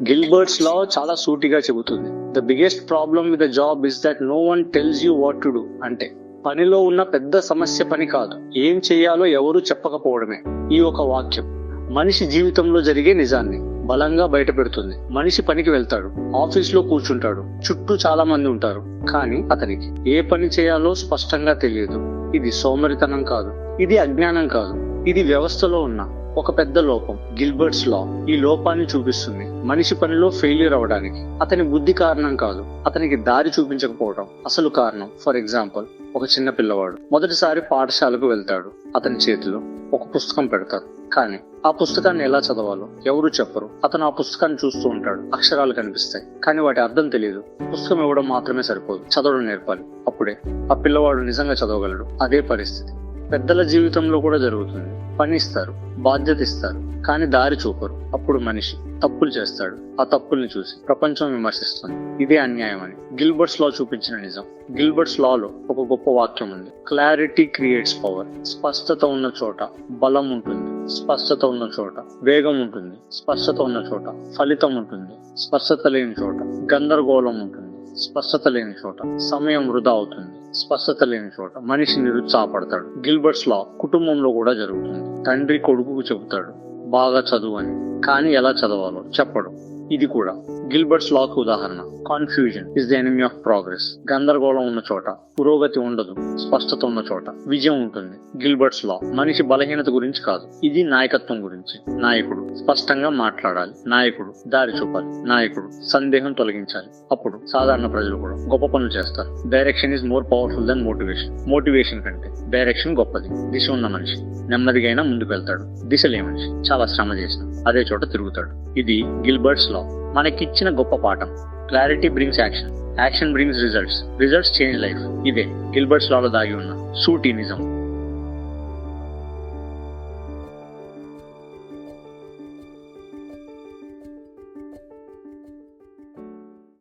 Gilbert's లా చాలా సూటిగా చెబుతుంది, the biggest problem with the job is that no one tells you what to do. అంటే పనిలో ఉన్న పెద్ద సమస్య పని కాదు, ఏం చేయాలో ఎవరూ చెప్పకపోవడమే. ఈ ఒక వాక్యం మనిషి జీవితంలో జరిగే నిజాన్ని బలంగా బయట పెడుతుంది. మనిషి పనికి వెళ్తాడు, ఆఫీస్ లో కూర్చుంటాడు, చుట్టూ చాలా మంది ఉంటారు, కానీ అతనికి ఏ పని చేయాలో స్పష్టంగా తెలియదు. ఇది సోమరితనం కాదు, ఇది అజ్ఞానం కాదు, ఇది వ్యవస్థలో ఉన్న ఒక పెద్ద లోపం. గిల్బర్ట్స్ లా ఈ లోపాన్ని చూపిస్తుంది. మనిషి పనిలో ఫెయిల్యూర్ అవడానికి అతని బుద్ధి కారణం కాదు, అతనికి దారి చూపించకపోవడం అసలు కారణం. ఫర్ ఎగ్జాంపుల్, ఒక చిన్న పిల్లవాడు మొదటిసారి పాఠశాలకు వెళ్తాడు. అతని చేతిలో ఒక పుస్తకం పెడతారు, కానీ ఆ పుస్తకాన్ని ఎలా చదవాలో ఎవరు చెప్పరు. అతను ఆ పుస్తకాన్ని చూస్తూ ఉంటాడు, అక్షరాలు కనిపిస్తాయి, కానీ వాటి అర్థం తెలియదు. పుస్తకం ఇవ్వడం మాత్రమే సరిపోదు, చదవడం నేర్పాలి. అప్పుడే ఆ పిల్లవాడు నిజంగా చదవగలడు. అదే పరిస్థితి పెద్దల జీవితంలో కూడా జరుగుతుంది. పని ఇస్తారు, బాధ్యత ఇస్తారు, కానీ దారి చూపరు. అప్పుడు మనిషి తప్పులు చేస్తాడు. ఆ తప్పుల్ని చూసి ప్రపంచం విమర్శిస్తుంది. ఇదే అన్యాయం అని గిల్బర్ట్స్ లా చూపించిన నిజం. గిల్బర్ట్స్ లాలో ఒక గొప్ప వాక్యం ఉంది, క్లారిటీ క్రియేట్స్ పవర్. స్పష్టత ఉన్న చోట బలం ఉంటుంది, స్పష్టత ఉన్న చోట వేగం ఉంటుంది, స్పష్టత ఉన్న చోట ఫలితం ఉంటుంది, స్పష్టత లేని చోట గందరగోళం ఉంటుంది, స్పష్టత లేని చోట సమయం వృధా అవుతుంది, స్పష్టత లేని చోట మనిషి నిరుత్సాహపడతాడు. గిల్బర్ట్స్ లా కుటుంబంలో కూడా జరుగుతుంది. తండ్రి కొడుకుకు చెబుతాడు బాగా చదువు అని, కానీ ఎలా చదవాలో చెప్పడు. ఇది కూడా గిల్బర్ట్స్ లాకు ఉదాహరణ. Confusion is the enemy of progress. గందరగోళం ఉన్న చోట పురోగతి ఉండదు, స్పష్టత ఉన్న చోట విజయం ఉంటుంది. గిల్బర్ట్స్ లా మనిషి బలహీనత గురించి కాదు, ఇది నాయకత్వం గురించి. నాయకుడు స్పష్టంగా మాట్లాడాలి, నాయకుడు దారి చూపాలి, నాయకుడు సందేహం తొలగించాలి. అప్పుడు సాధారణ ప్రజలు కూడా గొప్ప పనులు చేస్తారు. Direction is more powerful than motivation. Motivation కంటే డైరెక్షన్ గొప్పది. దిశ ఉన్న మనిషి నెమ్మదిగా ముందుకు వెళ్తాడు, దిశ లేని మనిషి చాలా శ్రమ చేసిన అదే చోట తిరుగుతాడు. ఇది గిల్బర్ట్స్ లా మనకిచ్చిన గొప్ప పాఠం. Clarity brings action, action brings results, results change life. ఇదే గిల్బర్ట్స్ లాలో దాగి ఉన్న సూటి నిజం.